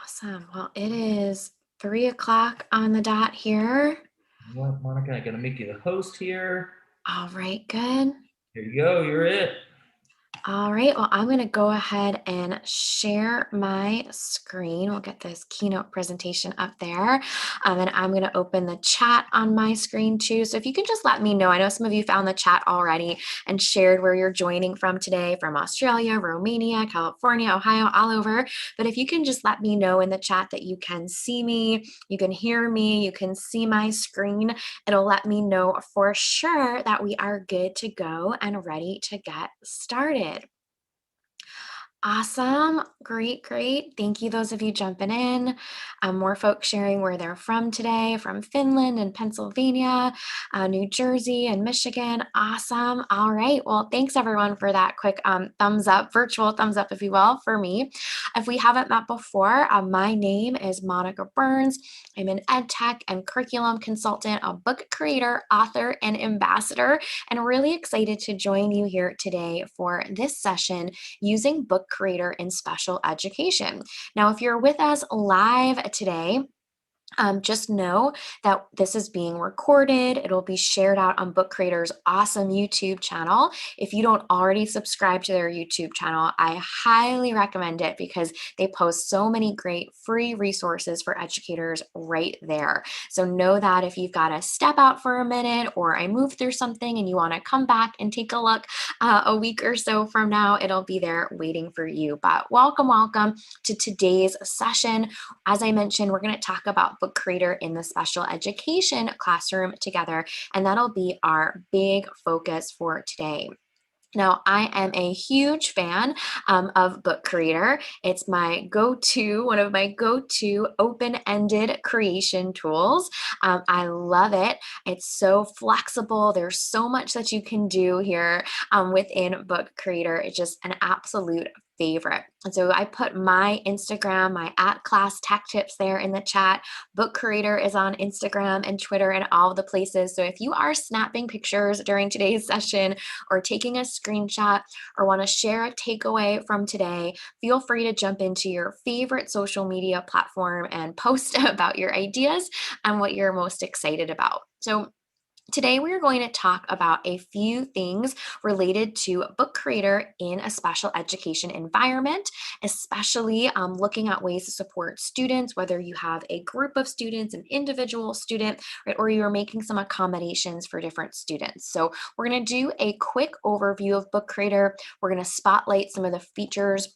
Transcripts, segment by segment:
Awesome. Well, it is 3 o'clock on the dot here. Well, Monica, I gotta make you the host here. All right, good. Here you go. You're it. All right, well, I'm going to go ahead and share my screen. We'll get this keynote presentation up there. And I'm going to open the chat on my screen too. So if you can just let me know, I know some of you found the chat already and shared where you're joining from today, from Australia, Romania, California, Ohio, all over. But if you can just let me know in the chat that you can see me, you can hear me, you can see my screen, it'll let me know for sure that we are good to go and ready to get started. Awesome. Great, great. Thank you, those of you jumping in. More folks sharing where they're from today, from Finland and Pennsylvania, New Jersey and Michigan. Awesome. All right. Well, thanks everyone for that quick thumbs up, virtual thumbs up, if you will, for me. If we haven't met before, my name is Monica Burns. I'm an ed tech and curriculum consultant, a book creator, author, and ambassador, and really excited to join you here today for this session using Book Creator in special education. Now, if you're with us live today, just know that this is being recorded. It'll be shared out on Book Creator's awesome YouTube channel. If you don't already subscribe to their YouTube channel, I highly recommend it because they post so many great free resources for educators right there. So know that if you've got to step out for a minute or I move through something and you want to come back and take a look a week or so from now, it'll be there waiting for you. But welcome to today's session. As I mentioned, we're going to talk about Book Creator in the special education classroom together, and that'll be our big focus for today. Now, I am a huge fan of Book Creator. It's my go-to, one of my go-to open-ended creation tools. I love it. It's so flexible. There's so much that you can do here within Book Creator. It's just an absolute favorite. And so I put my Instagram, my @ClassTechTips there in the chat. Book Creator is on Instagram and Twitter and all the places. So if you are snapping pictures during today's session or taking a screenshot or want to share a takeaway from today, feel free to jump into your favorite social media platform and post about your ideas and what you're most excited about. So today, we're going to talk about a few things related to Book Creator in a special education environment, especially looking at ways to support students, whether you have a group of students, an individual student, right, or you're making some accommodations for different students. So we're going to do a quick overview of Book Creator. We're going to spotlight some of the features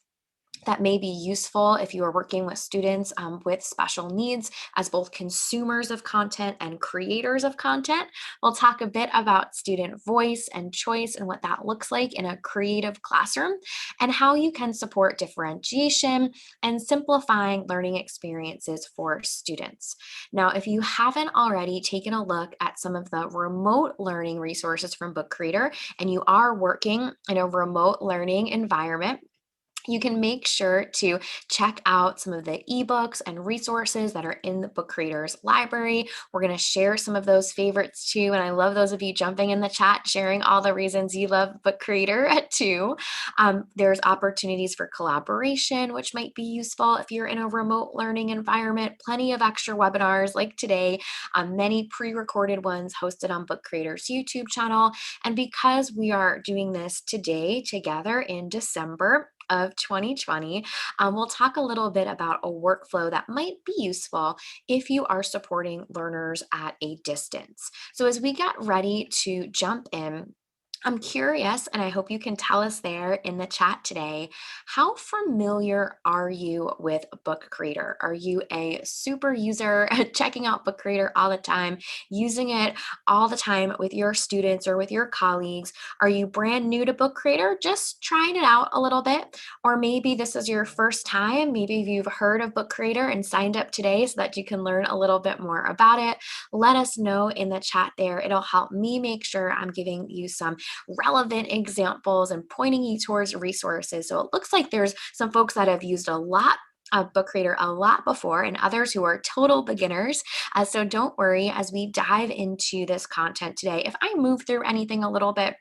that may be useful if you are working with students with special needs as both consumers of content and creators of content. We'll talk a bit about student voice and choice and what that looks like in a creative classroom and how you can support differentiation and simplifying learning experiences for students. Now, if you haven't already taken a look at some of the remote learning resources from Book Creator and you are working in a remote learning environment, you can make sure to check out some of the ebooks and resources that are in the Book Creators library. We're going to share some of those favorites too. And I love those of you jumping in the chat, sharing all the reasons you love Book Creator too. There's opportunities for collaboration, which might be useful if you're in a remote learning environment. Plenty of extra webinars like today, many pre-recorded ones hosted on Book Creators YouTube channel. And because we are doing this today together in December of 2020, we'll talk a little bit about a workflow that might be useful if you are supporting learners at a distance. So as we get ready to jump in, I'm curious, and I hope you can tell us there in the chat today, how familiar are you with Book Creator? Are you a super user checking out Book Creator all the time, using it all the time with your students or with your colleagues? Are you brand new to Book Creator, just trying it out a little bit? Or maybe this is your first time. Maybe you've heard of Book Creator and signed up today so that you can learn a little bit more about it. Let us know in the chat there. It'll help me make sure I'm giving you some relevant examples and pointing you towards resources. So it looks like there's some folks that have used a lot of Book Creator a lot before and others who are total beginners. So don't worry as we dive into this content today. If I move through anything a little bit,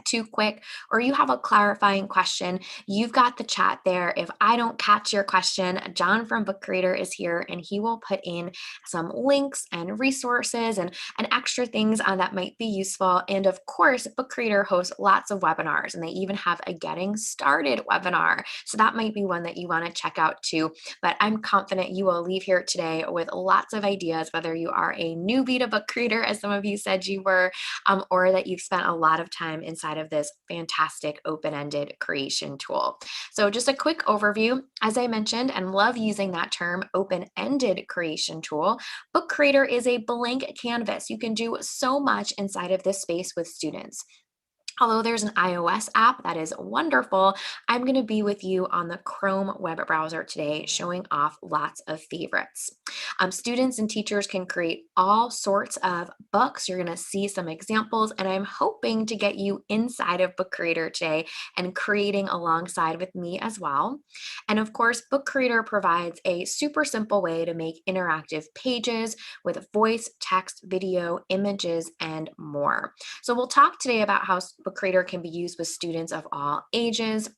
too quick, or you have a clarifying question, you've got the chat there. If I don't catch your question, John from Book Creator is here and he will put in some links and resources and extra things that might be useful. And of course, Book Creator hosts lots of webinars and they even have a getting started webinar. So that might be one that you want to check out too. But I'm confident you will leave here today with lots of ideas, whether you are a newbie to Book Creator, as some of you said you were, or that you've spent a lot of time inside of this fantastic open-ended creation tool. So just a quick overview, as I mentioned, and love using that term, open-ended creation tool. Book Creator is a blank canvas. You can do so much inside of this space with students. Although there's an iOS app that is wonderful, I'm going to be with you on the Chrome web browser today, showing off lots of favorites. Students and teachers can create all sorts of books. You're going to see some examples, and I'm hoping to get you inside of Book Creator today and creating alongside with me as well. And of course, Book Creator provides a super simple way to make interactive pages with voice, text, video, images, and more. So we'll talk today about how Book Creator can be used with students of all ages.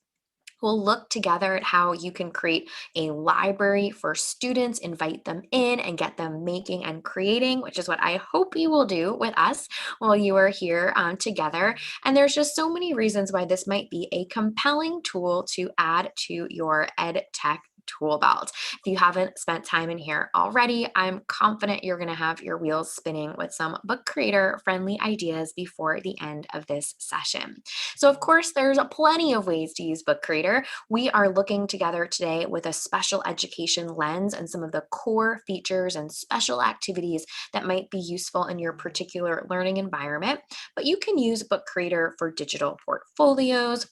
We'll look together at how you can create a library for students, invite them in, and get them making and creating, which is what I hope you will do with us while you are here together. And there's just so many reasons why this might be a compelling tool to add to your ed tech tool belt. If you haven't spent time in here already, I'm confident you're going to have your wheels spinning with some Book Creator friendly ideas before the end of this session. So of course, there's plenty of ways to use Book Creator. We are looking together today with a special education lens and some of the core features and special activities that might be useful in your particular learning environment. But you can use Book Creator for digital portfolios,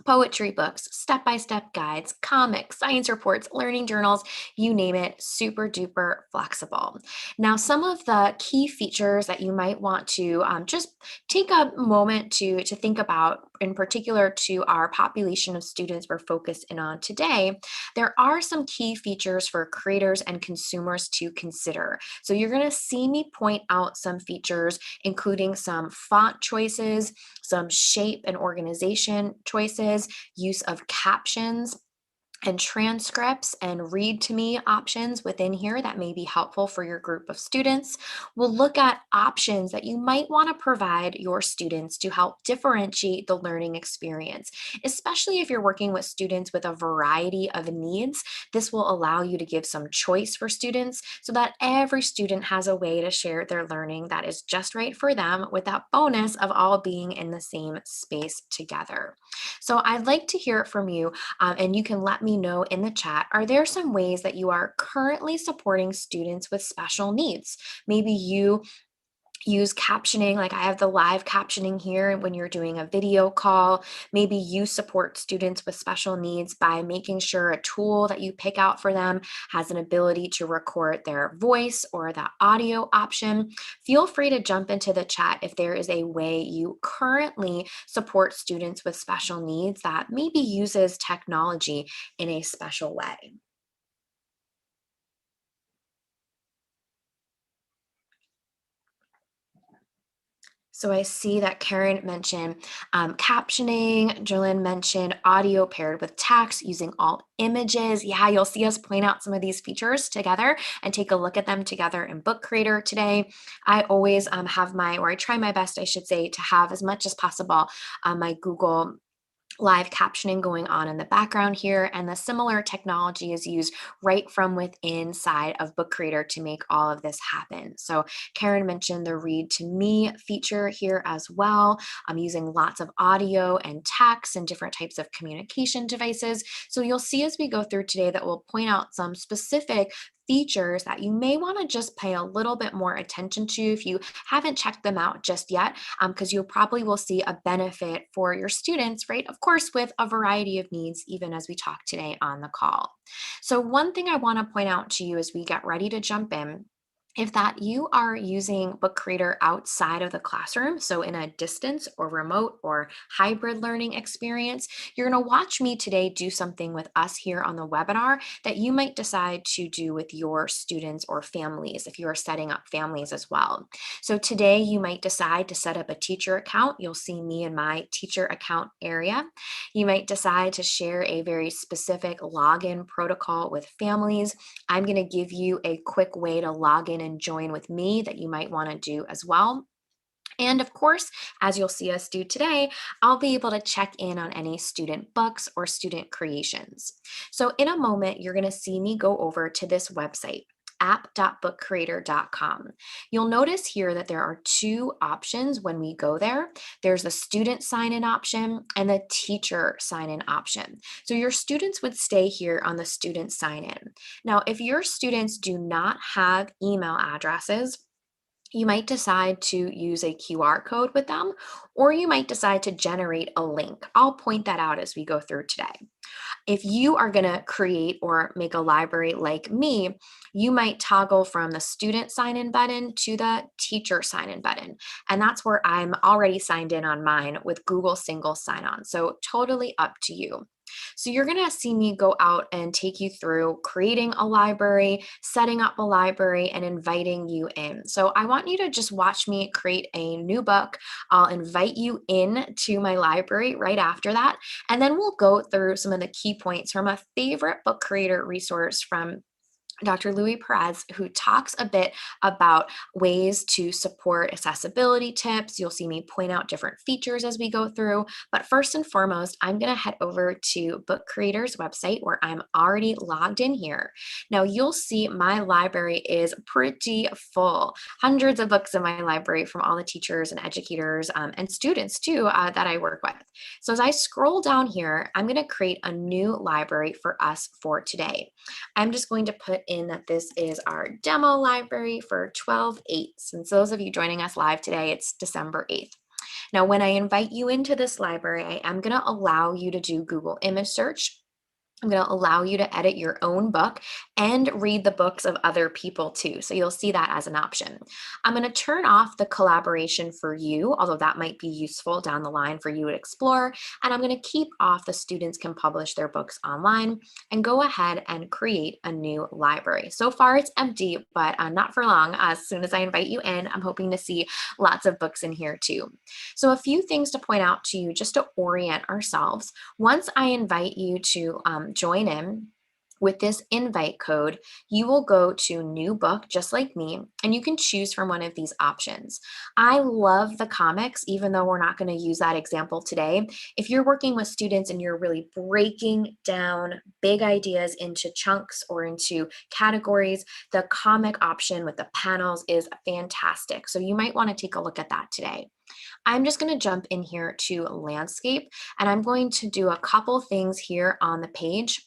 poetry books, step-by-step guides, comics, science reports, learning journals, you name it, super duper flexible. Now, some of the key features that you might want to just take a moment to think about, in particular to our population of students we're focused in on today, there are some key features for creators and consumers to consider. So you're going to see me point out some features, including some font choices, some shape and organization choices, use of captions and transcripts and read to me options within here that may be helpful for your group of students. We'll look at options that you might want to provide your students to help differentiate the learning experience, especially if you're working with students with a variety of needs. This will allow you to give some choice for students so that every student has a way to share their learning that is just right for them, with that bonus of all being in the same space together. So I'd like to hear it from you, and you can let me know in the chat, are there some ways that you are currently supporting students with special needs? Maybe you use captioning, like I have the live captioning here when you're doing a video call. Maybe you support students with special needs by making sure a tool that you pick out for them has an ability to record their voice or the audio option. Feel free to jump into the chat if there is a way you currently support students with special needs that maybe uses technology in a special way. So I see that Karen mentioned captioning, Jolyn mentioned audio paired with text using all images. Yeah, you'll see us point out some of these features together and take a look at them together in Book Creator today. I always have or I try my best, I should say, to have as much as possible my Google live captioning going on in the background here, and the similar technology is used right from within side of Book Creator to make all of this happen. So Karen mentioned the read to me feature here as well. I'm using lots of audio and text and different types of communication devices. So you'll see as we go through today that we'll point out some specific features that you may want to just pay a little bit more attention to if you haven't checked them out just yet, because you probably will see a benefit for your students, right? Of course, with a variety of needs, even as we talk today on the call. So one thing I want to point out to you as we get ready to jump in if that you are using Book Creator outside of the classroom, so in a distance or remote or hybrid learning experience, you're going to watch me today do something with us here on the webinar that you might decide to do with your students or families if you are setting up families as well. So today you might decide to set up a teacher account. You'll see me in my teacher account area. You might decide to share a very specific login protocol with families. I'm going to give you a quick way to log in and join with me that you might want to do as well. And of course, as you'll see us do today, I'll be able to check in on any student books or student creations. So in a moment, you're going to see me go over to this website, app.bookcreator.com. You'll notice here that there are two options when we go there. There's the student sign-in option and the teacher sign-in option. So your students would stay here on the student sign-in. Now, if your students do not have email addresses, you might decide to use a QR code with them, or you might decide to generate a link. I'll point that out as we go through today. If you are going to create or make a library like me, you might toggle from the student sign in button to the teacher sign in button. And that's where I'm already signed in on mine with Google single sign on. So totally up to you. So you're going to see me go out and take you through creating a library, setting up a library, and inviting you in. So I want you to just watch me create a new book. I'll invite you in to my library right after that. And then we'll go through some of the key points from a favorite book creator resource from Dr. Louis Perez, who talks a bit about ways to support accessibility tips. You'll see me point out different features as we go through. But first and foremost, I'm going to head over to Book Creator's website where I'm already logged in here. Now, you'll see my library is pretty full. Hundreds of books in my library from all the teachers and educators and students too that I work with. So as I scroll down here, I'm going to create a new library for us for today. I'm just going to put in that this is our demo library for 12/8. Since those of you joining us live today, it's December 8th. Now, when I invite you into this library, I am going to allow you to do Google image search. I'm going to allow you to edit your own book and read the books of other people too. So you'll see that as an option. I'm going to turn off the collaboration for you, although that might be useful down the line for you to explore. And I'm going to keep off the students can publish their books online and go ahead and create a new library. So far it's empty, but not for long. As soon as I invite you in, I'm hoping to see lots of books in here too. So a few things to point out to you just to orient ourselves. Once I invite you to join in with this invite code, you will go to new book just like me, and you can choose from one of these options. I love the comics, even though we're not going to use that example today. If you're working with students and you're really breaking down big ideas into chunks or into categories, the comic option with the panels is fantastic. So you might want to take a look at that today. I'm just going to jump in here to landscape, and I'm going to do a couple things here on the page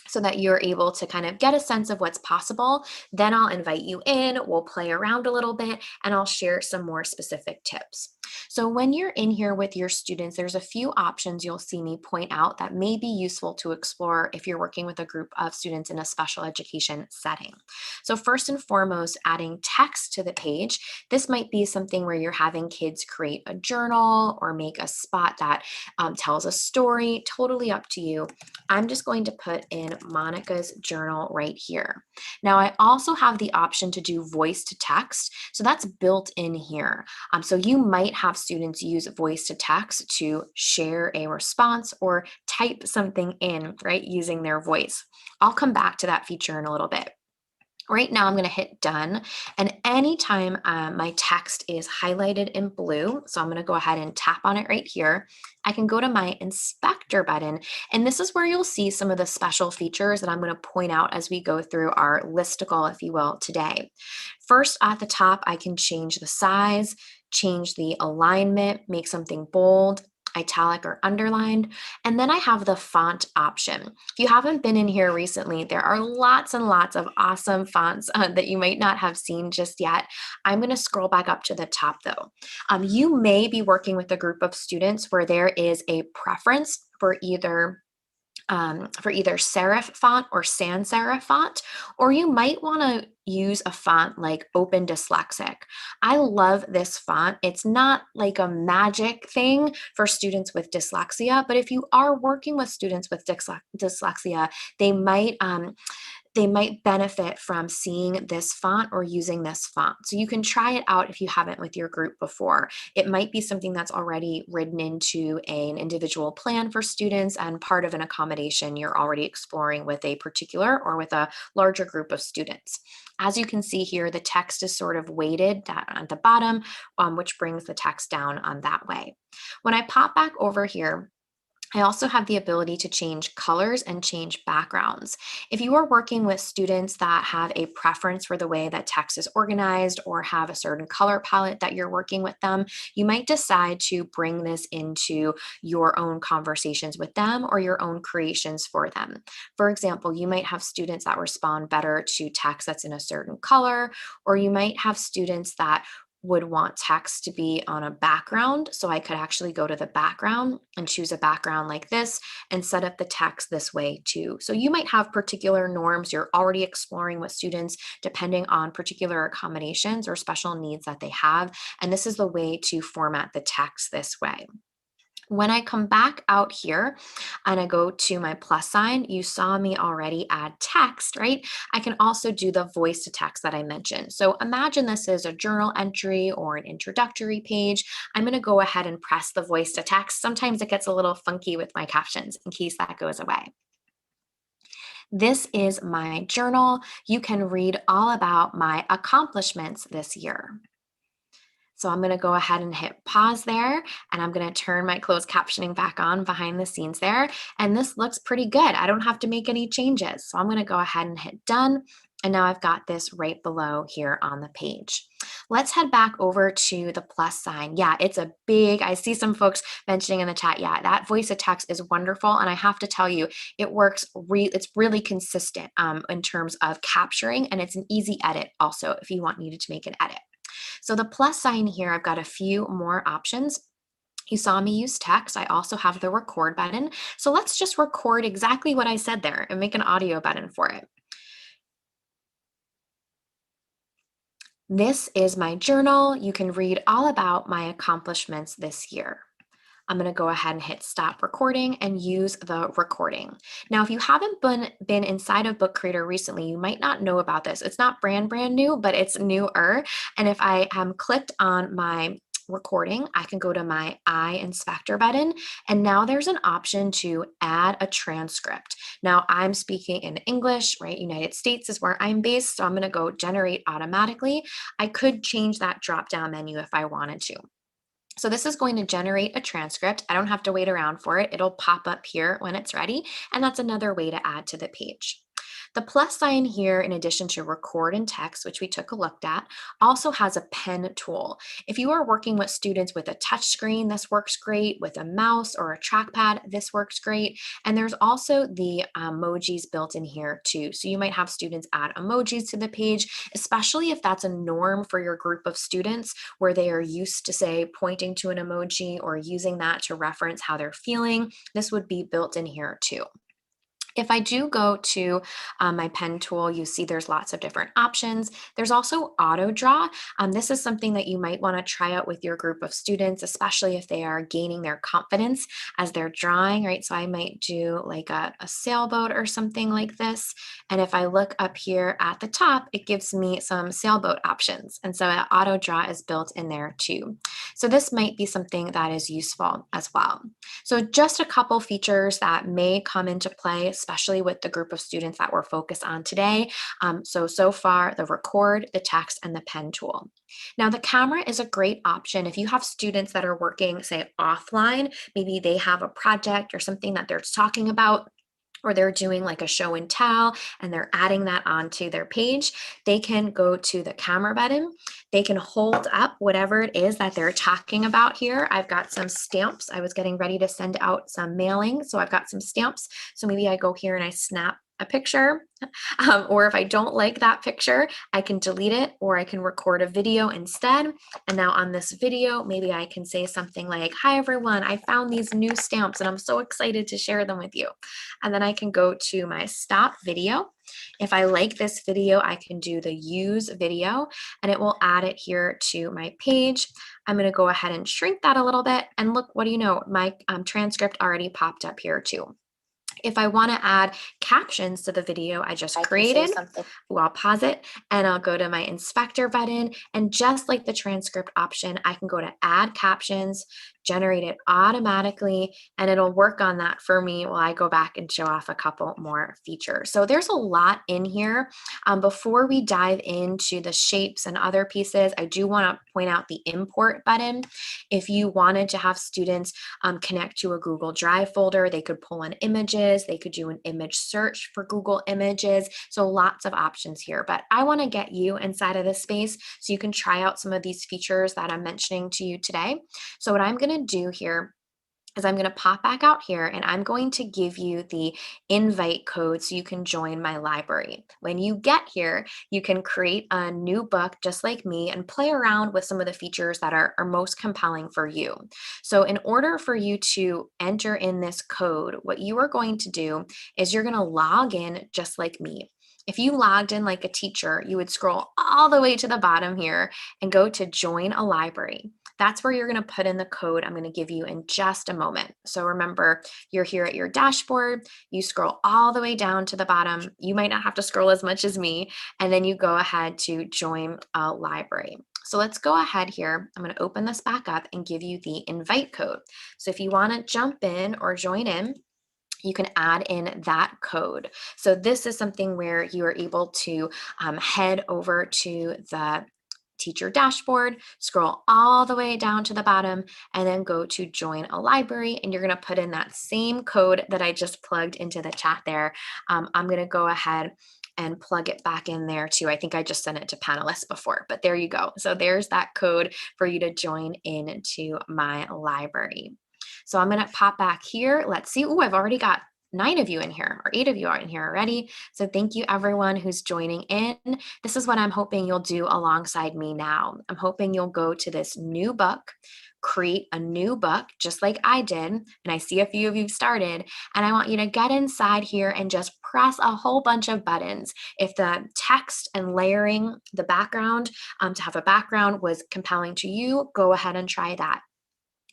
so that you're able to kind of get a sense of what's possible. Then I'll invite you in, we'll play around a little bit, and I'll share some more specific tips. So when you're in here with your students, there's a few options you'll see me point out that may be useful to explore if you're working with a group of students in a special education setting. So first and foremost, adding text to the page. This might be something where you're having kids create a journal or make a spot that tells a story, totally up to you. I'm just going to put in Monica's journal right here. Now, I also have the option to do voice to text. So that's built in here. So you might have students use voice to text to share a response or type something in, right, using their voice. I'll come back to that feature in a little bit. Right now, I'm going to hit done. And anytime my text is highlighted in blue, so I'm going to go ahead and tap on it right here, I can go to my inspector button. And this is where you'll see some of the special features that I'm going to point out as we go through our listicle, if you will, today. First, at the top, I can change the size, change the alignment, make something bold, italic, or underlined. And then I have the font option. If you haven't been in here recently, there are lots and lots of awesome fonts that you might not have seen just yet. I'm going to scroll back up to the top though. You may be working with a group of students where there is a preference for either for either serif font or sans serif font, or you might want to use a font like Open Dyslexic. I love this font. It's not like a magic thing for students with dyslexia, but if you are working with students with dyslexia, they might benefit from seeing this font or using this font. So you can try it out if you haven't with your group before. It might be something that's already written into an individual plan for students and part of an accommodation you're already exploring with a particular or with a larger group of students. As you can see here, the text is sort of weighted at the bottom, which brings the text down on that way. When I pop back over here, I also have the ability to change colors and change backgrounds. If you are working with students that have a preference for the way that text is organized or have a certain color palette that you're working with them, you might decide to bring this into your own conversations with them or your own creations for them. For example, you might have students that respond better to text that's in a certain color, or you might have students that would want text to be on a background. So I could actually go to the background and choose a background like this and set up the text this way too. So you might have particular norms you're already exploring with students depending on particular accommodations or special needs that they have. And this is the way to format the text this way. When I come back out here and I go to my plus sign, you saw me already add text, right? I can also do the voice to text that I mentioned. So imagine this is a journal entry or an introductory page. I'm going to go ahead and press the voice to text. Sometimes it gets a little funky with my captions in case that goes away. This is my journal. You can read all about my accomplishments this year. So I'm going to go ahead and hit pause there, and I'm going to turn my closed captioning back on behind the scenes there. And this looks pretty good. I don't have to make any changes. So I'm going to go ahead and hit done. And now I've got this right below here on the page. Let's head back over to the plus sign. Yeah, it's a big, I see some folks mentioning in the chat, yeah, that voice of text is wonderful. And I have to tell you, it works, it's really consistent in terms of capturing, and it's an easy edit also if you needed to make an edit. So the plus sign here, I've got a few more options. You saw me use text. I also have the record button. So let's just record exactly what I said there and make an audio button for it. This is my journal. You can read all about my accomplishments this year. I'm going to go ahead and hit stop recording and use the recording. Now, if you haven't been inside of Book Creator recently, you might not know about this. It's not brand new, but it's newer. And if I clicked on my recording, I can go to my eye inspector button, and now there's an option to add a transcript. Now I'm speaking in English, right? United States is where I'm based, so I'm going to go generate automatically. I could change that drop down menu if I wanted to. So this is going to generate a transcript. I don't have to wait around for it. It'll pop up here when it's ready, and that's another way to add to the page. The plus sign here, in addition to record and text, which we took a look at, also has a pen tool. If you are working with students with a touch screen, this works great. With a mouse or a trackpad, this works great. And there's also the emojis built in here too. So you might have students add emojis to the page, especially if that's a norm for your group of students where they are used to, say, pointing to an emoji or using that to reference how they're feeling. This would be built in here too. If I do go to my pen tool, you see there's lots of different options. There's also auto draw. This is something that you might want to try out with your group of students, especially if they are gaining their confidence as they're drawing, right? So I might do like a sailboat or something like this. And if I look up here at the top, it gives me some sailboat options. And so auto draw is built in there too. So this might be something that is useful as well. So just a couple features that may come into play, especially with the group of students that we're focused on today. So far, the record, the text, and the pen tool. Now, the camera is a great option if you have students that are working, say, offline. Maybe they have a project or something that they're talking about, or they're doing like a show and tell and they're adding that onto their page. They can go to the camera button. They can hold up whatever it is that they're talking about here. I've got some stamps. I was getting ready to send out some mailing, so I've got some stamps. So maybe I go here and I snap a picture, or if I don't like that picture, I can delete it or I can record a video instead. And now on this video, maybe I can say something like, "Hi everyone, I found these new stamps and I'm so excited to share them with you." And then I can go to my stop video. If I like this video, I can do the use video and it will add it here to my page. I'm going to go ahead and shrink that a little bit. And look, what do you know? My transcript already popped up here too. If I want to add captions to the video I just I can say created, something. well, I'll pause it and I'll go to my inspector button. And just like the transcript option, I can go to add captions, generate it automatically, and it'll work on that for me while I go back and show off a couple more features. So there's a lot in here. Before we dive into the shapes and other pieces, I do want to point out the import button. If you wanted to have students connect to a Google Drive folder, they could pull in images, they could do an image search for Google Images. So lots of options here, but I want to get you inside of this space so you can try out some of these features that I'm mentioning to you today. So what I'm going to do here is I'm going to pop back out here and I'm going to give you the invite code so you can join my library. When you get here, you can create a new book just like me and play around with some of the features that are most compelling for you. So in order for you to enter in this code, what you are going to do is you're going to log in just like me. If you logged in like a teacher, you would scroll all the way to the bottom here and go to join a library. That's where you're going to put in the code I'm going to give you in just a moment. So remember, you're here at your dashboard, you scroll all the way down to the bottom. You might not have to scroll as much as me, and then you go ahead to join a library. So let's go ahead here. I'm going to open this back up and give you the invite code. So if you want to jump in or join in, you can add in that code. So this is something where you are able to head over to the teacher dashboard, scroll all the way down to the bottom, and then go to join a library. And you're going to put in that same code that I just plugged into the chat there. I'm going to go ahead and plug it back in there too. I think I just sent it to panelists before, but there you go. So there's that code for you to join into my library. So I'm going to pop back here. Let's see. Oh, I've already got 9 of you in here, or 8 of you are in here already. So thank you everyone who's joining in. This is what I'm hoping you'll do alongside me now. I'm hoping you'll go to this new book, create a new book just like I did. And I see a few of you started. And I want you to get inside here and just press a whole bunch of buttons. If the text and layering the background to have a background was compelling to you, go ahead and try that.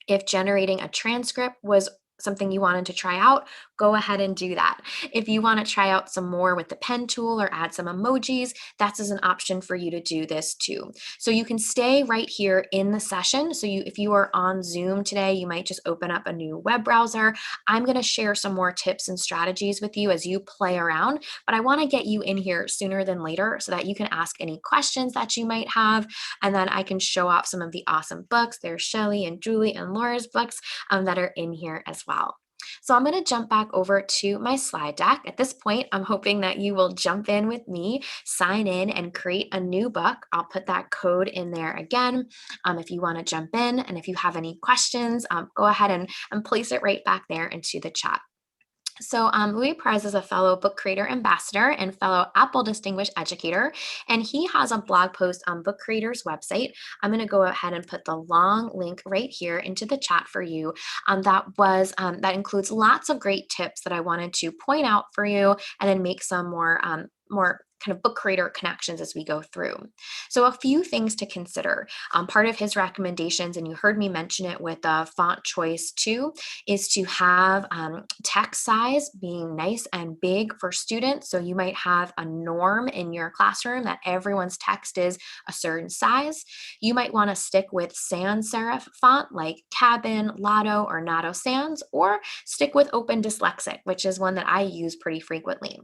If generating a transcript was something you wanted to try out, go ahead and do that. If you want to try out some more with the pen tool or add some emojis, that's as an option for you to do this too. So you can stay right here in the session. So if you are on Zoom today, you might just open up a new web browser. I'm going to share some more tips and strategies with you as you play around, but I want to get you in here sooner than later so that you can ask any questions that you might have, and then I can show off some of the awesome books. There's Shelly and Julie and Laura's books that are in here as well. So I'm going to jump back over to my slide deck. At this point, I'm hoping that you will jump in with me, sign in, and create a new book. I'll put that code in there again if you want to jump in. And if you have any questions, go ahead and place it right back there into the chat. So Louis Perez is a fellow book creator ambassador and fellow Apple Distinguished Educator, and he has a blog post on Book Creators website. I'm going to go ahead and put the long link right here into the chat for you. That includes lots of great tips that I wanted to point out for you, and then make some more kind of book creator connections as we go through. So a few things to consider. Part of his recommendations, and you heard me mention it with the font choice too, is to have text size being nice and big for students. So you might have a norm in your classroom that everyone's text is a certain size. You might want to stick with sans serif font like Cabin, Lotto, or Nato Sans, or stick with Open Dyslexic, which is one that I use pretty frequently.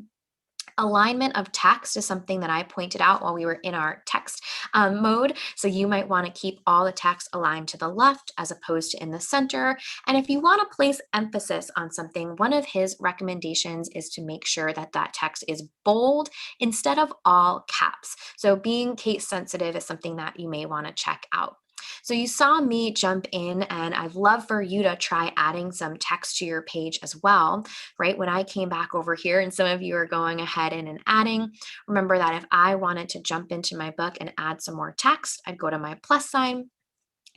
Alignment of text is something that I pointed out while we were in our text mode. So you might want to keep all the text aligned to the left as opposed to in the center. And if you want to place emphasis on something, one of his recommendations is to make sure that that text is bold instead of all caps. So being case sensitive is something that you may want to check out. So you saw me jump in, and I'd love for you to try adding some text to your page as well, right? When I came back over here and some of you are going ahead and adding, remember that if I wanted to jump into my book and add some more text, I'd go to my plus sign,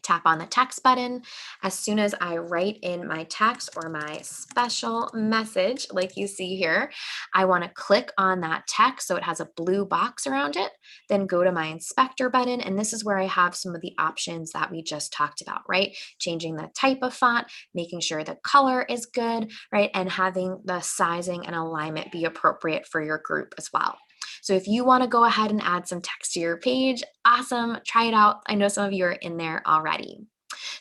tap on the text button. As soon as I write in my text or my special message, like you see here, I want to click on that text so it has a blue box around it, then go to my inspector button. And this is where I have some of the options that we just talked about, right? Changing the type of font, making sure the color is good, right? And having the sizing and alignment be appropriate for your group as well. So if you want to go ahead and add some text to your page, awesome, try it out. I know some of you are in there already.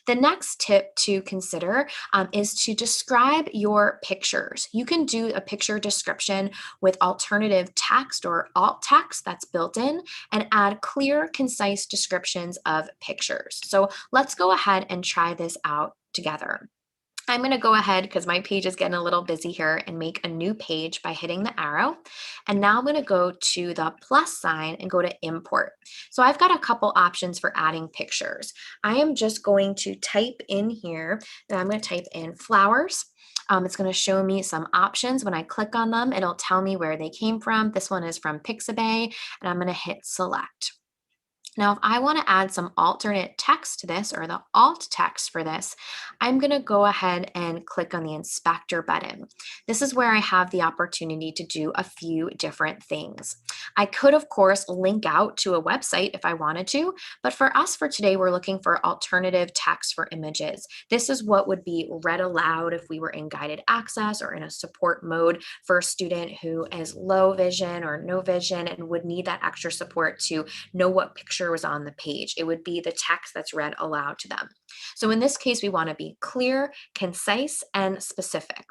The next tip to consider is to describe your pictures. You can do a picture description with alternative text or alt text that's built in and add clear, concise descriptions of pictures. So let's go ahead and try this out together. I'm going to go ahead because my page is getting a little busy here and make a new page by hitting the arrow. And now I'm going to go to the plus sign and go to import. So I've got a couple options for adding pictures. I am just going to type in here, and I'm going to type in flowers. It's going to show me some options. When I click on them, it'll tell me where they came from. This one is from Pixabay, and I'm going to hit select. Now, if I want to add some alternate text to this or the alt text for this, I'm going to go ahead and click on the inspector button. This is where I have the opportunity to do a few different things. I could, of course, link out to a website if I wanted to, but for us for today, we're looking for alternative text for images. This is what would be read aloud if we were in guided access or in a support mode for a student who is low vision or no vision and would need that extra support to know what picture was on the page. It would be the text that's read aloud to them. So in this case, we want to be clear, concise, and specific.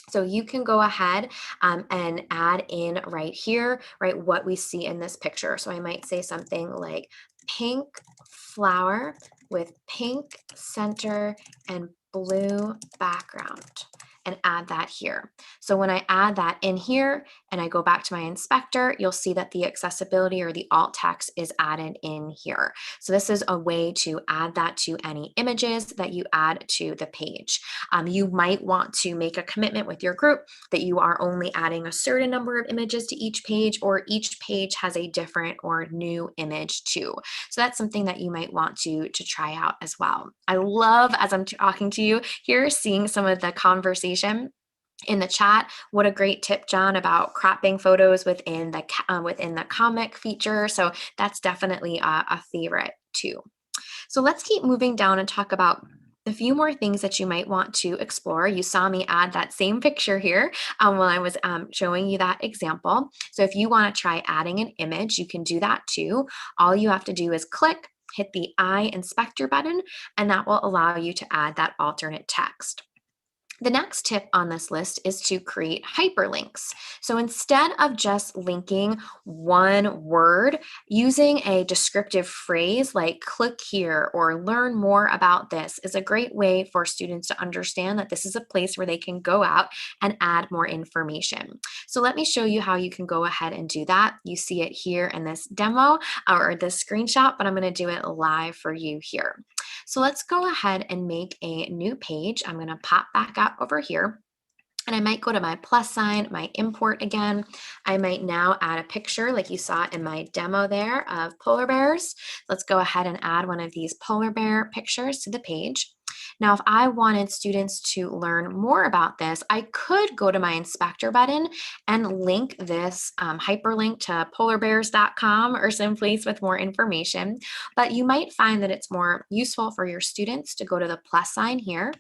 So you can go ahead and add in right here, right, what we see in this picture. So I might say something like pink flower with pink center and blue background, and add that here. So when I add that in here and I go back to my inspector, you'll see that the accessibility or the alt text is added in here. So this is a way to add that to any images that you add to the page. You might want to make a commitment with your group that you are only adding a certain number of images to each page, or each page has a different or new image too. So that's something that you might want to try out as well. I love, as I'm talking to you here, seeing some of the conversation in the chat. What a great tip, John, about cropping photos within the comic feature. So that's definitely a favorite too. So let's keep moving down and talk about a few more things that you might want to explore. You saw me add that same picture here while I was showing you that example. So if you want to try adding an image, you can do that too. All you have to do is click, hit the I inspector button, and that will allow you to add that alternate text. The next tip on this list is to create hyperlinks. So instead of just linking one word, using a descriptive phrase like click here or learn more about this is a great way for students to understand that this is a place where they can go out and add more information. So let me show you how you can go ahead and do that. You see it here in this demo or this screenshot, but I'm going to do it live for you here. So let's go ahead and make a new page. I'm going to pop back up over here. And I might go to my plus sign, my import again. I might now add a picture like you saw in my demo there of polar bears. Let's go ahead and add one of these polar bear pictures to the page. Now, if I wanted students to learn more about this, I could go to my inspector button and link this hyperlink to polarbears.com or someplace with more information. But you might find that it's more useful for your students to go to the plus sign here,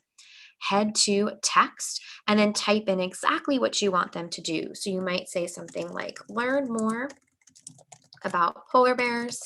head to text, and then type in exactly what you want them to do. So you might say something like, learn more about polar bears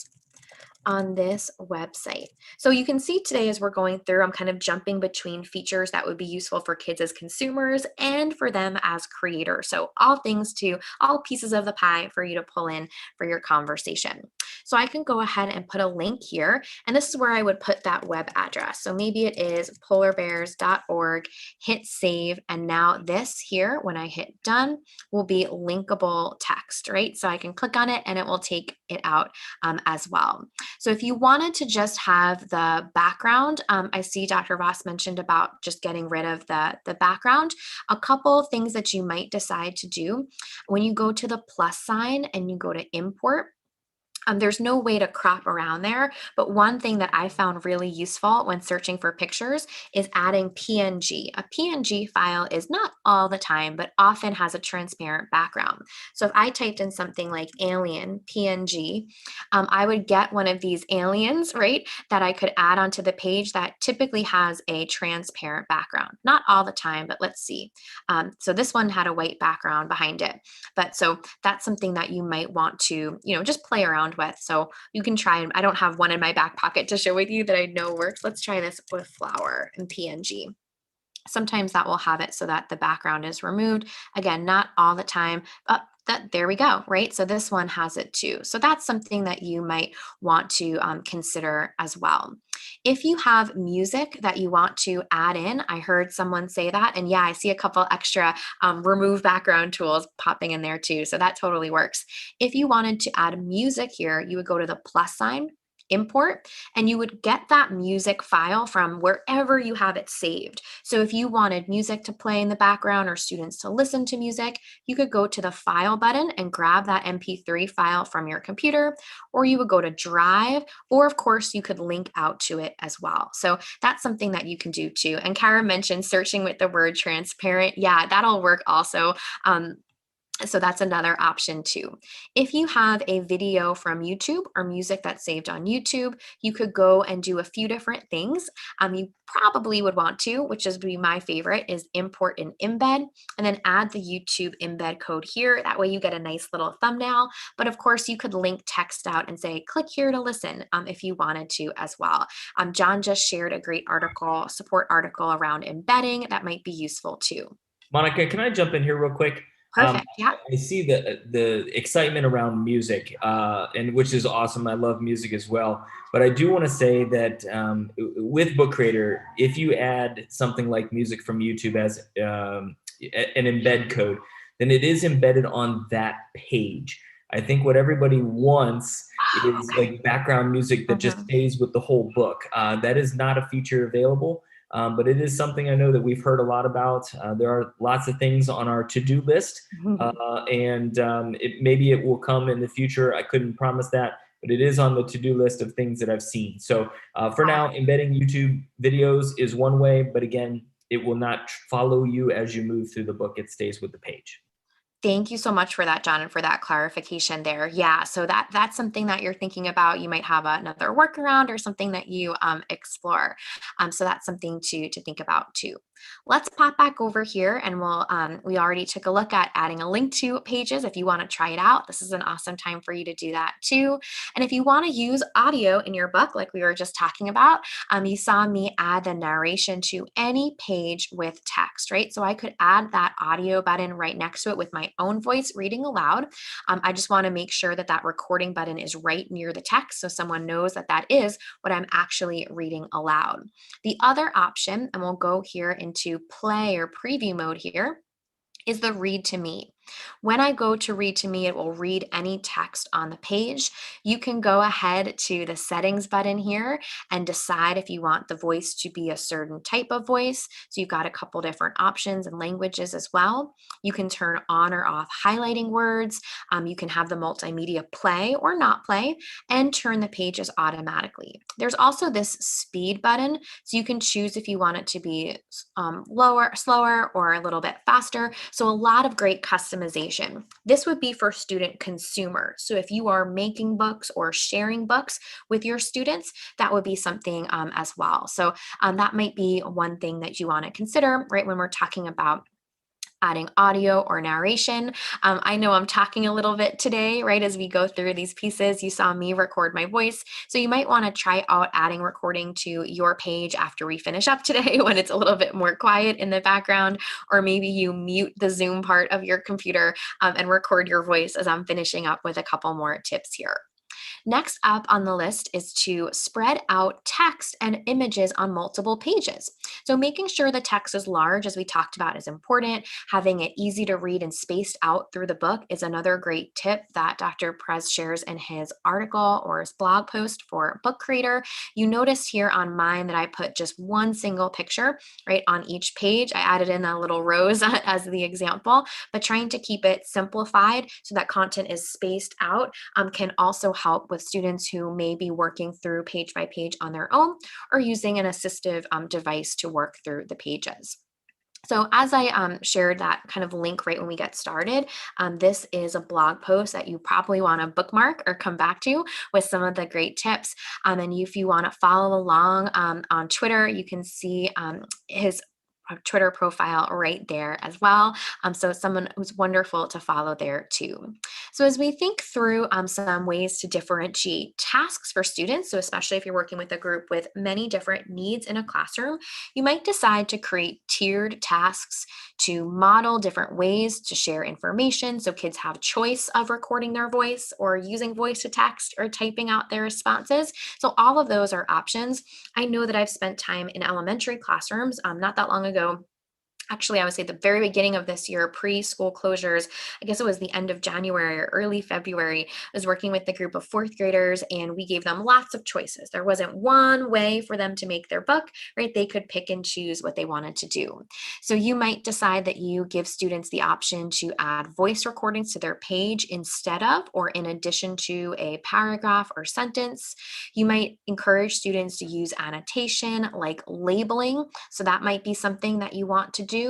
on this website. So you can see today as we're going through, I'm kind of jumping between features that would be useful for kids as consumers and for them as creators. So all pieces of the pie for you to pull in for your conversation. So I can go ahead and put a link here, and this is where I would put that web address. So maybe it is polarbears.org, hit save, and now this here, when I hit done, will be linkable text, right? So I can click on it and it will take it out as well. So if you wanted to just have the background, I see Dr. Voss mentioned about just getting rid of the background. A couple things that you might decide to do when you go to the plus sign and you go to import. There's no way to crop around there, but one thing that I found really useful when searching for pictures is adding PNG. A PNG file is not all the time, but often has a transparent background. So if I typed in something like alien PNG, I would get one of these aliens, right, that I could add onto the page that typically has a transparent background. Not all the time, but let's see. So this one had a white background behind it. But so that's something that you might want to, just play around with. So you can try, and I don't have one in my back pocket to show with you that I know works. Let's try this with flower and PNG. Sometimes that will have it so that the background is removed. Again, not all the time, but there we go, right? So this one has it too. So that's something that you might want to consider as well. If you have music that you want to add in, I heard someone say that, and yeah, I see a couple extra remove background tools popping in there too. So that totally works. If you wanted to add music here, you would go to the plus sign, import, and you would get that music file from wherever you have it saved. So if you wanted music to play in the background or students to listen to music, you could go to the file button and grab that MP3 file from your computer, or you would go to Drive, or of course you could link out to it as well. So that's something that you can do too. And Kara mentioned searching with the word transparent. Yeah, that'll work also. So that's another option too. If you have a video from YouTube or music that's saved on YouTube, you could go and do a few different things. You probably would want to, which is be my favorite, is import and embed, and then add the YouTube embed code here. That way you get a nice little thumbnail. But of course, you could link text out and say, click here to listen if you wanted to as well. John just shared a great article, support article around embedding that might be useful too. Monica, can I jump in here real quick? Perfect. Yeah. I see the excitement around music, and which is awesome. I love music as well. But I do want to say that with Book Creator, if you add something like music from YouTube as an embed code, then it is embedded on that page. I think what everybody wants is Okay. like background music that just Mhm. stays with the whole book. That is not a feature available. But it is something I know that we've heard a lot about. There are lots of things on our to-do list, and maybe it will come in the future. I couldn't promise that, but it is on the to-do list of things that I've seen. So for now, embedding YouTube videos is one way, but again, it will not follow you as you move through the book. It stays with the page. Thank you so much for that, John, and for that clarification there. Yeah, so that's something that you're thinking about. You might have another workaround or something that you explore. So that's something to think about too. Let's pop back over here, and we already took a look at adding a link to pages. If you want to try it out, this is an awesome time for you to do that too. And if you want to use audio in your book, like we were just talking about, you saw me add the narration to any page with text, right? So I could add that audio button right next to it with my own voice reading aloud. I just want to make sure that that recording button is right near the text so someone knows that that is what I'm actually reading aloud. The other option, and we'll go here into play or preview mode here, is the read to me. When I go to read to me, it will read any text on the page. You can go ahead to the settings button here and decide if you want the voice to be a certain type of voice. So you've got a couple different options and languages as well. You can turn on or off highlighting words. You can have the multimedia play or not play and turn the pages automatically. There's also this speed button. So you can choose if you want it to be slower, or a little bit faster. So a lot of great customization. This would be for student consumer. So if you are making books or sharing books with your students, that would be something as well. So that might be one thing that you want to consider, right, when we're talking about adding audio or narration. I know I'm talking a little bit today, right? As we go through these pieces, you saw me record my voice. So you might want to try out adding recording to your page after we finish up today when it's a little bit more quiet in the background, or maybe you mute the Zoom part of your computer and record your voice as I'm finishing up with a couple more tips here. Next up on the list is to spread out text and images on multiple pages. So making sure the text is large, as we talked about, is important. Having it easy to read and spaced out through the book is another great tip that Dr. Prez shares in his article or his blog post for Book Creator. You notice here on mine that I put just one single picture right on each page. I added in a little rose as the example, but trying to keep it simplified so that content is spaced out can also help with students who may be working through page by page on their own or using an assistive device to work through the pages. So as I shared that kind of link right when we get started, this is a blog post that you probably want to bookmark or come back to with some of the great tips. And if you want to follow along on Twitter, you can see his Twitter profile right there as well. So it's someone who's wonderful to follow there too. So as we think through some ways to differentiate tasks for students, so especially if you're working with a group with many different needs in a classroom, you might decide to create tiered tasks to model different ways to share information so kids have choice of recording their voice or using voice to text or typing out their responses. So all of those are options. I know that I've spent time in elementary classrooms not that long ago. Actually, I would say the very beginning of this year, pre-school closures, I guess it was the end of January or early February, I was working with a group of fourth graders and we gave them lots of choices. There wasn't one way for them to make their book, right? They could pick and choose what they wanted to do. So you might decide that you give students the option to add voice recordings to their page instead of or in addition to a paragraph or sentence. You might encourage students to use annotation like labeling. So that might be something that you want to do.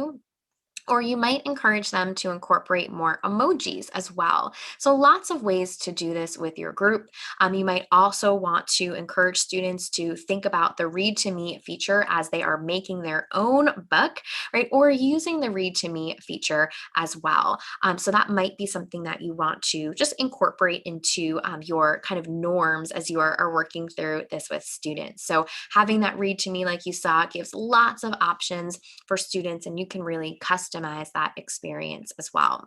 Or you might encourage them to incorporate more emojis as well. So, lots of ways to do this with your group. You might also want to encourage students to think about the Read to Me feature as they are making their own book, right? Or using the Read to Me feature as well. So, that might be something that you want to just incorporate into your kind of norms as you are working through this with students. So, having that Read to Me, like you saw, gives lots of options for students, and you can really customize that experience as well.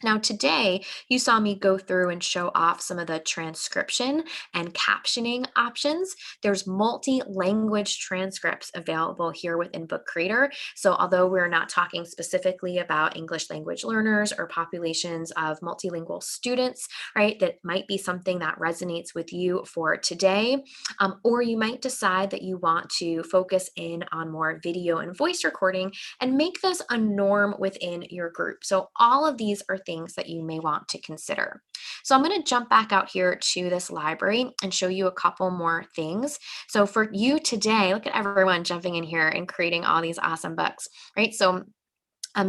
Now, today you saw me go through and show off some of the transcription and captioning options. There's multi-language transcripts available here within Book Creator. So although we're not talking specifically about English language learners or populations of multilingual students, right, that might be something that resonates with you for today. Or you might decide that you want to focus in on more video and voice recording and make this a norm within your group. So all of these are things that you may want to consider. So I'm going to jump back out here to this library and show you a couple more things. So for you today, look at everyone jumping in here and creating all these awesome books, right? So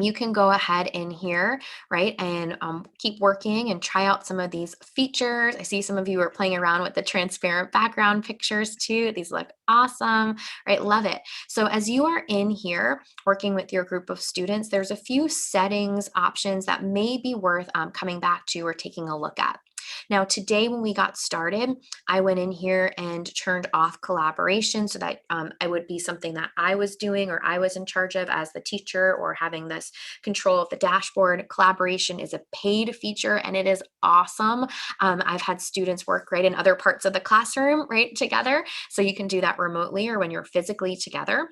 you can go ahead in here, right, and keep working and try out some of these features. I see some of you are playing around with the transparent background pictures too. These look awesome, right? Love it. So as you are in here working with your group of students, there's a few settings options that may be worth coming back to or taking a look at. Now, today when we got started, I went in here and turned off collaboration so that it would be something that I was doing or I was in charge of as the teacher or having this control of the dashboard. Collaboration is a paid feature and it is awesome. I've had students work right in other parts of the classroom, right, together. So you can do that remotely or when you're physically together.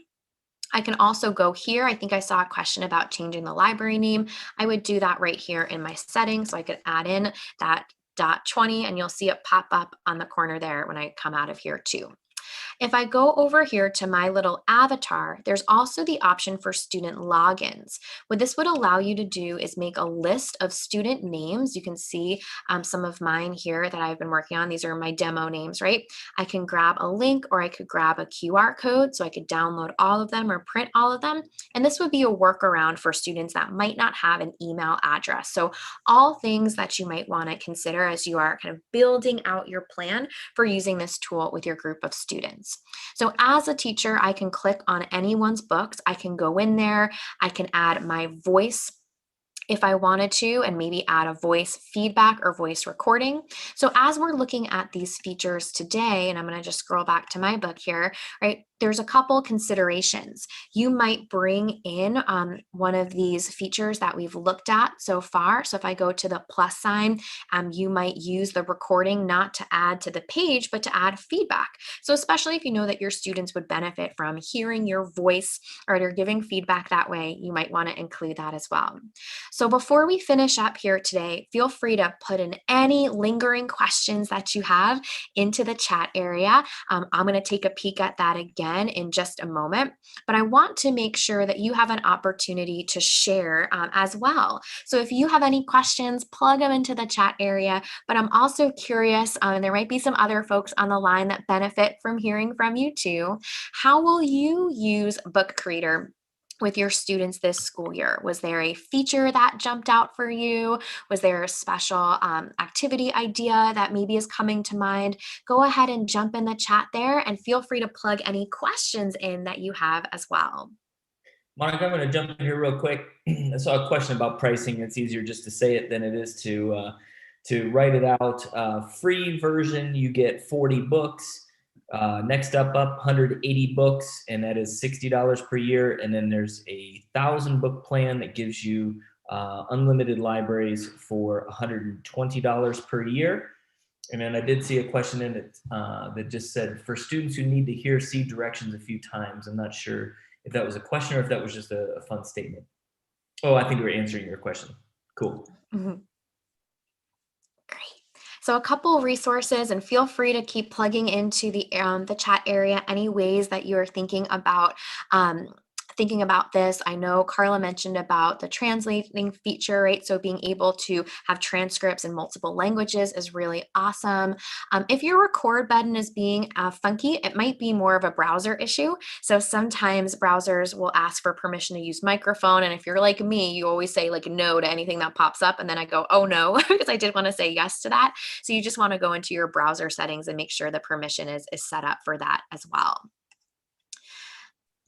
I can also go here. I think I saw a question about changing the library name. I would do that right here in my settings. So I could add in that .20 and you'll see it pop up on the corner there when I come out of here too. If I go over here to my little avatar, there's also the option for student logins. What this would allow you to do is make a list of student names. You can see some of mine here that I've been working on. These are my demo names, right? I can grab a link or I could grab a QR code so I could download all of them or print all of them. And this would be a workaround for students that might not have an email address. So all things that you might want to consider as you are kind of building out your plan for using this tool with your group of students. So as a teacher, I can click on anyone's books. I can go in there. I can add my voice if I wanted to, and maybe add a voice feedback or voice recording. So as we're looking at these features today, and I'm going to just scroll back to my book here, right? there's a couple considerations. You might bring in one of these features that we've looked at so far. So if I go to the plus sign, you might use the recording not to add to the page, but to add feedback. So especially if you know that your students would benefit from hearing your voice or you're giving feedback that way, you might want to include that as well. So before we finish up here today, feel free to put in any lingering questions that you have into the chat area. I'm going to take a peek at that again in just a moment, but I want to make sure that you have an opportunity to share as well. So if you have any questions, plug them into the chat area, but I'm also curious, and there might be some other folks on the line that benefit from hearing from you too. How will you use Book Creator with your students this school year? Was there a feature that jumped out for you? Was there a special activity idea that maybe is coming to mind? Go ahead and jump in the chat there and feel free to plug any questions in that you have as well. Monica, I'm going to jump in here real quick. I saw a question about pricing. It's easier just to say it than it is to write it out. Free version, you get 40 books. Next up, 180 books, and that is $60 per year. And then there's a 1,000 book plan that gives you unlimited libraries for $120 per year. And then I did see a question in it that just said, for students who need to hear see directions a few times. I'm not sure if that was a question or if that was just a fun statement. Oh, I think we were answering your question. Cool. Mhm. Great. So a couple resources, and feel free to keep plugging into the chat area any ways that you're thinking about this. I know Carla mentioned about the translating feature, right? So being able to have transcripts in multiple languages is really awesome. If your record button is being funky, it might be more of a browser issue. So sometimes browsers will ask for permission to use microphone. And if you're like me, you always say like no to anything that pops up. And then I go, oh no, because I did want to say yes to that. So you just want to go into your browser settings and make sure the permission is set up for that as well.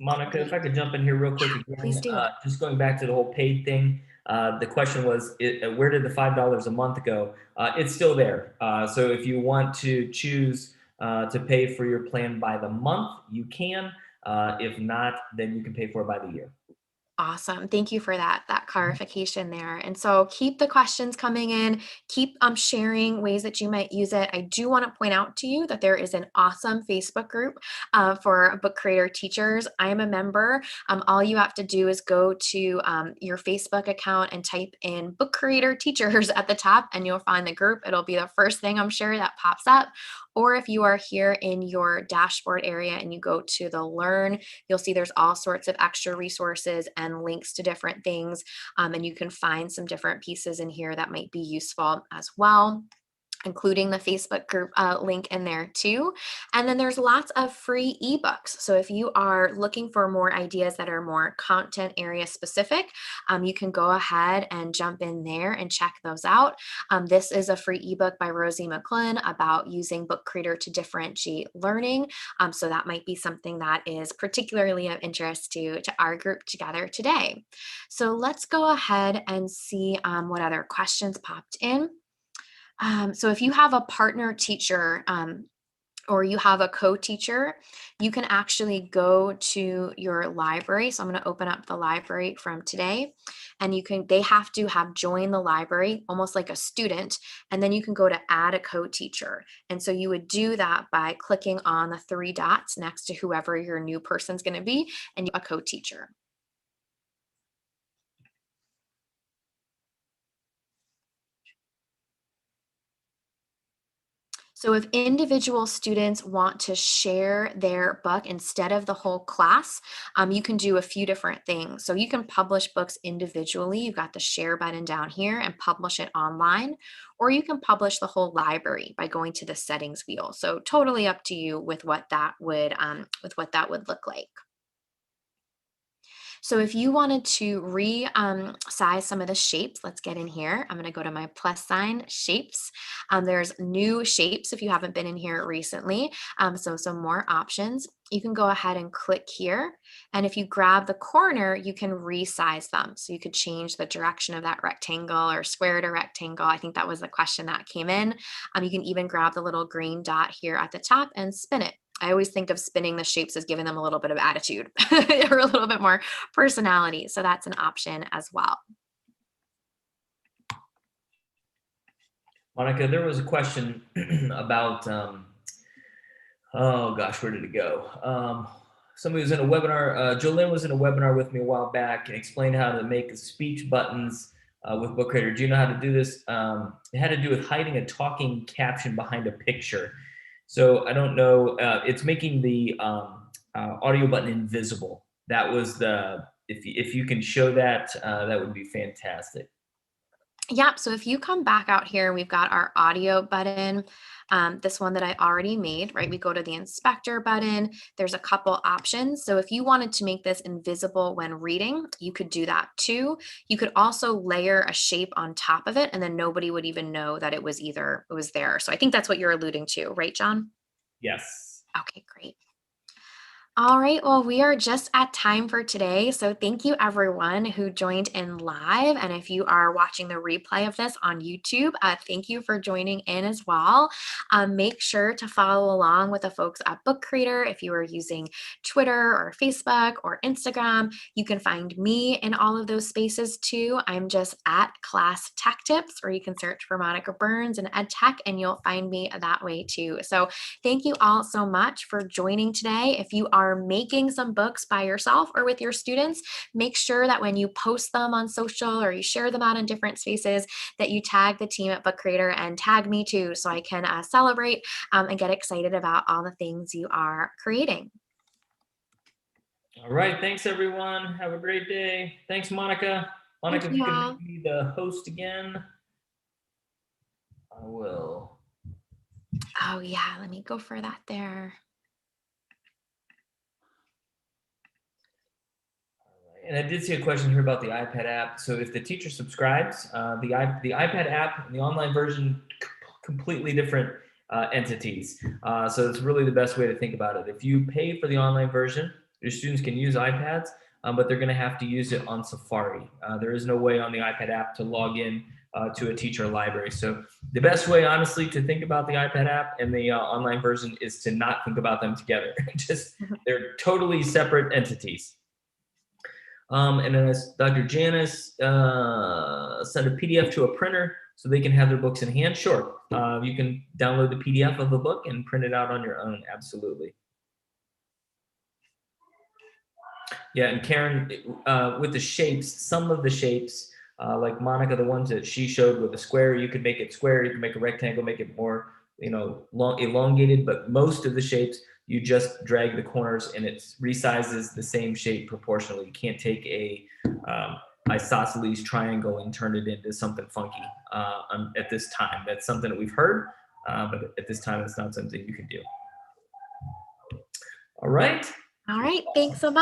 Monica, if I could jump in here real quick again, Please do. just going back to the whole paid thing. The question was, where did the $5 a month go? It's still there. So if you want to choose to pay for your plan by the month, you can. If not, then you can pay for it by the year. Awesome. Thank you for that clarification there. And so keep the questions coming in, keep sharing ways that you might use it. I do want to point out to you that there is an awesome Facebook group for book creator teachers. I am a member. All you have to do is go to your Facebook account and type in book creator teachers at the top, and you'll find the group. It'll be the first thing I'm sure that pops up. Or if you are here in your dashboard area and you go to the Learn, you'll see there's all sorts of extra resources and links to different things. And you can find some different pieces in here that might be useful as well, including the Facebook group link in there too. And then there's lots of free ebooks. So if you are looking for more ideas that are more content area specific, you can go ahead and jump in there and check those out. This is a free ebook by Rosie McClellan about using Book Creator to differentiate learning. So that might be something that is particularly of interest to our group together today. So let's go ahead and see what other questions popped in. So if you have a partner teacher or you have a co-teacher, you can actually go to your library. So I'm going to open up the library from today, and they have to have joined the library almost like a student, and then you can go to add a co-teacher. And so you would do that by clicking on the three dots next to whoever your new person's going to be, and a co-teacher. So if individual students want to share their book instead of the whole class, you can do a few different things. So you can publish books individually. You've got the share button down here and publish it online, or you can publish the whole library by going to the settings wheel. So totally up to you with what that would look like. So if you wanted to size some of the shapes, let's get in here. I'm going to go to my plus sign shapes. There's new shapes if you haven't been in here recently. So some more options. You can go ahead and click here. And if you grab the corner, you can resize them. So you could change the direction of that rectangle or square to rectangle. I think that was the question that came in. You can even grab the little green dot here at the top and spin it. I always think of spinning the shapes as giving them a little bit of attitude or a little bit more personality. So that's an option as well. Monica, there was a question about, oh gosh, where did it go? Somebody was in a webinar, Jolynn was in a webinar with me a while back and explained how to make speech buttons with Book Creator. Do you know how to do this? It had to do with hiding a talking caption behind a picture. So I don't know, it's making the audio button invisible. That was the, if you can show that, that would be fantastic. Yep. So if you come back out here, we've got our audio button, this one that I already made, right? We go to the inspector button. There's a couple options. So if you wanted to make this invisible when reading, you could do that too. You could also layer a shape on top of it, and then nobody would even know that it was there. So I think that's what you're alluding to, right, John? Yes. Okay, great. All right, well, we are just at time for today. So thank you everyone who joined in live. And if you are watching the replay of this on YouTube, thank you for joining in as well. Make sure to follow along with the folks at Book Creator. If you are using Twitter or Facebook or Instagram, you can find me in all of those spaces too. I'm just at Class Tech Tips, or you can search for Monica Burns and Ed Tech, and you'll find me that way too. So thank you all so much for joining today. If you are making some books by yourself or with your students, make sure that when you post them on social or you share them out in different spaces, that you tag the team at Book Creator and tag me too, so I can celebrate and get excited about all the things you are creating. All right. Thanks, everyone. Have a great day. Thanks, Monica. Monica, Thank if you you can all. make me the host again, I will. Oh yeah, let me go for that there. And I did see a question here about the iPad app. So if the teacher subscribes, the iPad app and the online version, completely different entities. So it's really the best way to think about it. If you pay for the online version, your students can use iPads, but they're going to have to use it on Safari. There is no way on the iPad app to log in to a teacher library. So the best way, honestly, to think about the iPad app and the online version is to not think about them together. Just they're totally separate entities. And then as Dr. Janice send a PDF to a printer so they can have their books in hand. Sure, you can download the PDF of a book and print it out on your own. Absolutely. Yeah, and Karen, with the shapes, some of the shapes, like Monica, the ones that she showed with a square, you could make it square, you can make a rectangle, make it more, elongated, but most of the shapes, you just drag the corners and it resizes the same shape proportionally. You can't take a isosceles triangle and turn it into something funky at this time. That's something that we've heard, but at this time, it's not something you can do. All right. All right, thanks so much.